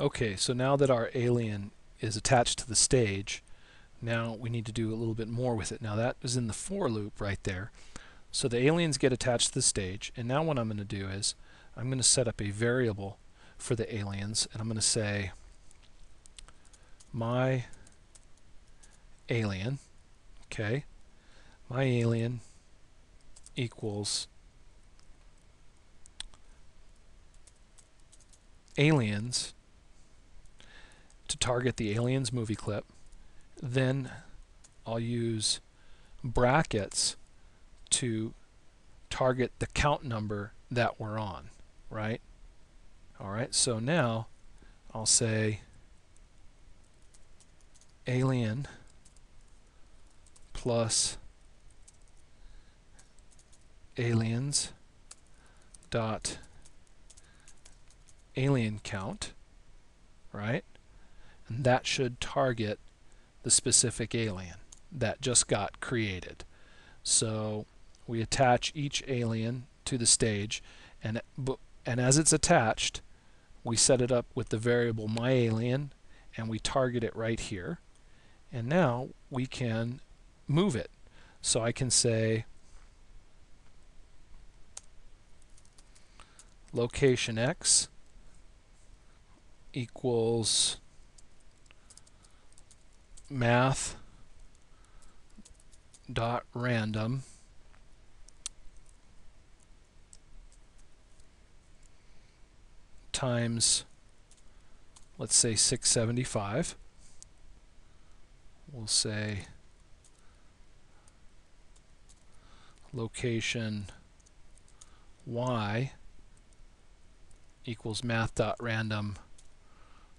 Okay, so now that our alien is attached to the stage, now we need to do a little bit more with it. Now that is in the for loop right there. So the aliens get attached to the stage, and now what I'm going to do is I'm going to set up a variable for the aliens, and I'm going to say my alien, okay, my alien equals aliens to target the aliens movie clip. Then I'll use brackets to target the count number that we're on, right? Alright, so now I'll say alien plus aliens dot alien count, right? And that should target the specific alien that just got created. So we attach each alien to the stage, and as it's attached, we set it up with the variable myAlien, and we target it right here. And now we can move it. So I can say location x equals math dot random times, let's say 675. We'll say location y equals math.random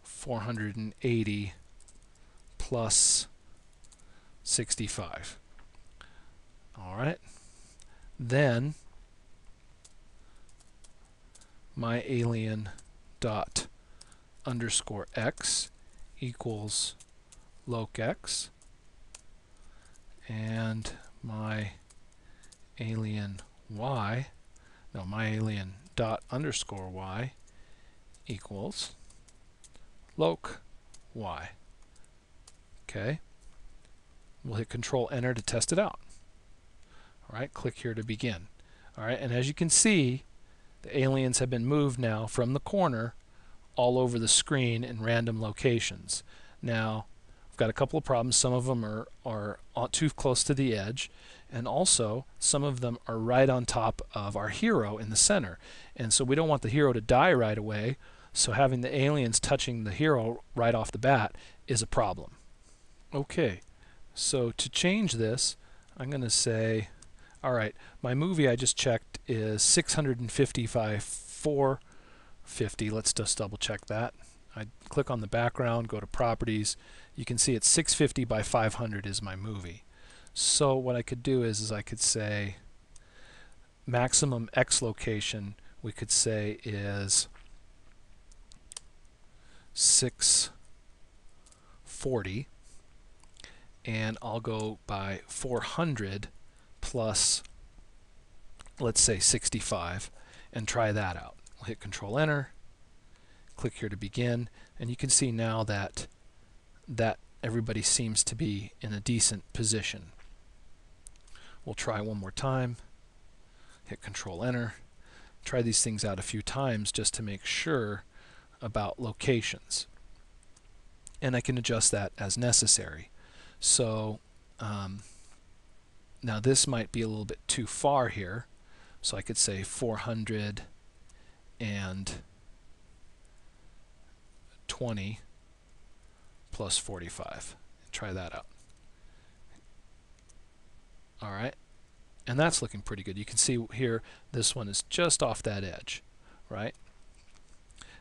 480 plus 65. Alright. Then my alien dot underscore x equals locx, and my alien y, no, my alien dot underscore y equals loc y. Okay. We'll hit Control Enter to test it out. Alright, click here to begin. Alright, and as you can see, the aliens have been moved now from the corner all over the screen in random locations. Now, I've got a couple of problems. Some of them are too close to the edge, and also some of them are right on top of our hero in the center. And so we don't want the hero to die right away, so having the aliens touching the hero right off the bat is a problem. Okay, so to change this, I'm going to say, alright, my movie I just checked is 650 by 450. Let's just double check that. I click on the background, go to properties. You can see it's 650 by 500 is my movie. So what I could do is I could say maximum X location, we could say is 640, and I'll go by 400 plus, let's say 65, and try that out. I'll hit Control Enter, click here to begin, and you can see now that everybody seems to be in a decent position. We'll try one more time, hit Control Enter, try these things out a few times just to make sure about locations, and I can adjust that as necessary. So now this might be a little bit too far here, so I could say 420 plus 45. Try that out. Alright, and that's looking pretty good. You can see here this one is just off that edge, right?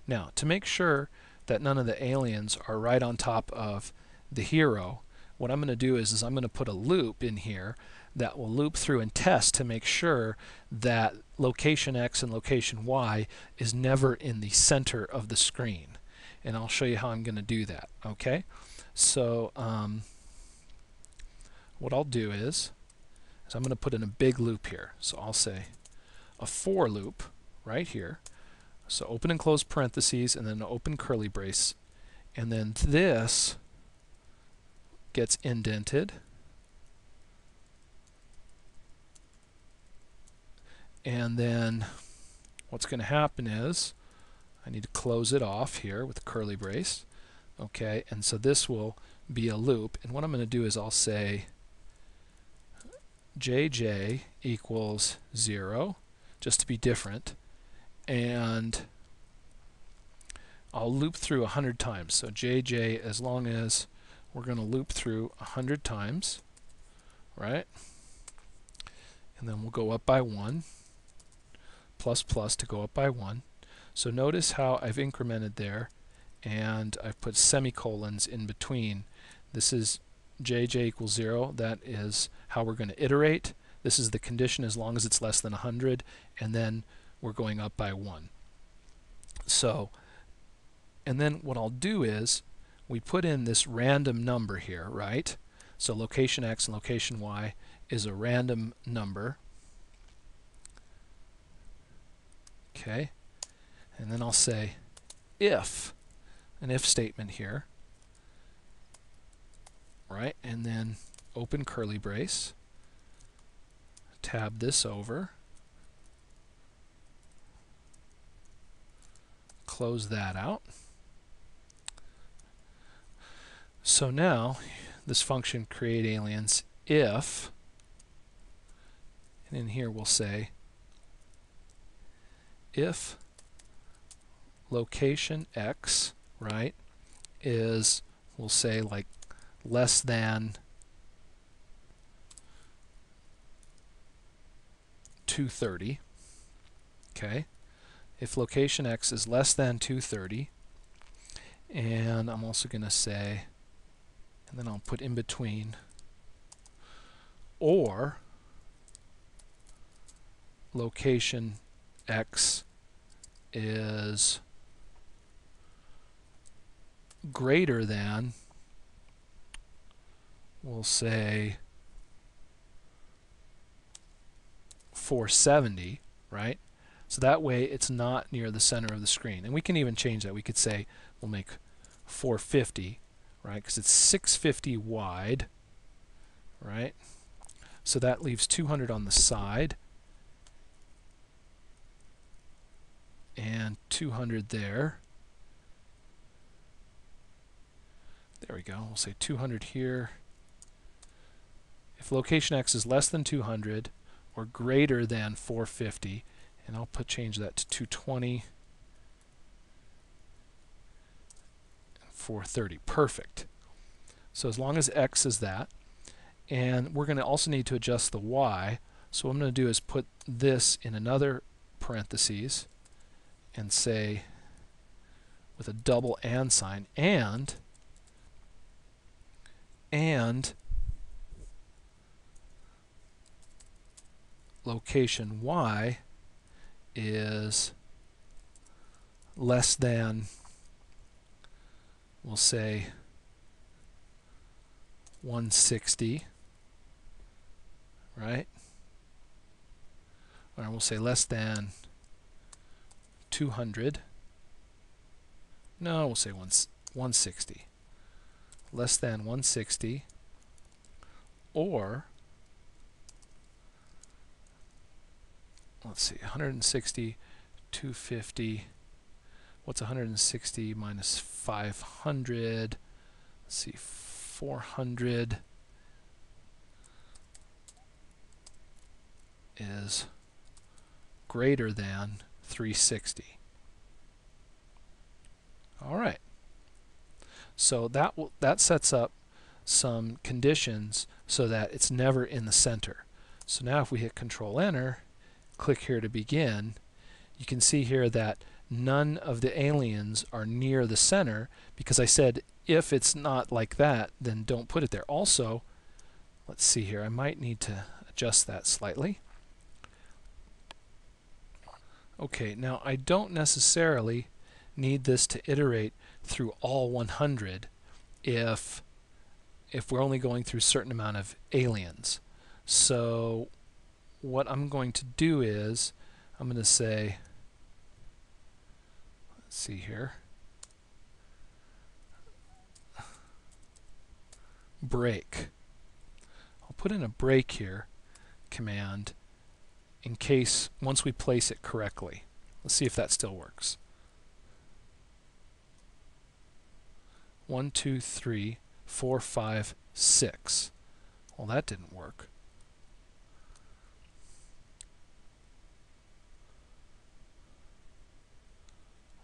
Now, to make sure that none of the aliens are right on top of the hero, what I'm going to do is I'm going to put a loop in here that will loop through and test to make sure that location X and location Y is never in the center of the screen. And I'll show you how I'm going to do that. Okay? So what I'll do is I'm going to put in a big loop here. So I'll say a for loop right here. So open and close parentheses and then open curly brace. And then this gets indented. And then what's going to happen is I need to close it off here with a curly brace. Okay, and so this will be a loop. And what I'm going to do is I'll say jj equals 0, just to be different. And I'll loop through 100 times. So jj, as long as we're going to loop through 100 times, right? And then we'll go up by 1, plus plus to go up by 1. So notice how I've incremented there, and I've put semicolons in between. This is jj equals 0. That is how we're going to iterate. This is the condition as long as it's less than 100, and then we're going up by 1. So, and then what I'll do is we put in this random number here, right? So location x and location y is a random number. Okay, and then I'll say if, an if statement here, right? And then open curly brace, tab this over, close that out. So now this function create aliens if, and in here we'll say if location x, right, is, we'll say like less than 230, okay, if location x is less than 230, and I'm also going to say, and then I'll put in between, or location x is greater than, we'll say 470, right? So that way it's not near the center of the screen. And we can even change that. We could say we'll make 450, right? Because it's 650 wide, right? So that leaves 200 on the side and 200 there. There we go. We'll say 200 here. If location x is less than 200 or greater than 450, and I'll change that to 220, 430. Perfect. So as long as x is that, and we're going to also need to adjust the y. So what I'm going to do is put this in another parentheses and say with a double and sign, and location y is less than, we'll say 160, right? Or we'll say less than 200. No, we'll say 160. Less than 160, or let's see, 160, 250. What's 160 minus 500? Let's see, 400 is greater than 360. All right. So that sets up some conditions so that it's never in the center. So now if we hit Control Enter, click here to begin, you can see here that none of the aliens are near the center, because I said if it's not like that, then don't put it there. Also, let's see here, I might need to adjust that slightly. Okay, now I don't necessarily need this to iterate through all 100 if we're only going through a certain amount of aliens. So what I'm going to do is I'm going to say Let's see here. Break. I'll put in a break here command in case once we place it correctly. Let's see if that still works. 1, 2, 3, 4, 5, 6. Well, that didn't work.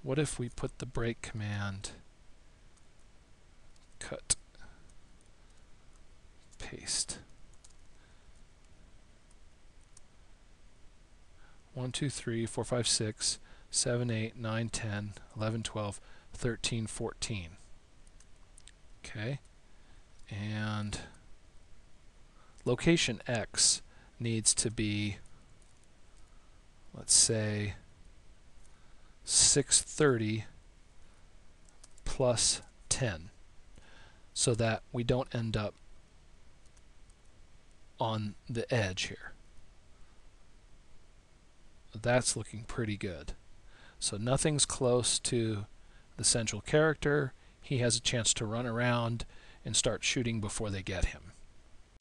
What if we put the break command, cut, paste. 1, 2, 3, 4, 5, 6, 7, 8, 9, 10, 11, 12, 13, 14. Okay, and location X needs to be, let's say, 630 plus 10, so that we don't end up on the edge here. That's looking pretty good. So nothing's close to the central character. He has a chance to run around and start shooting before they get him.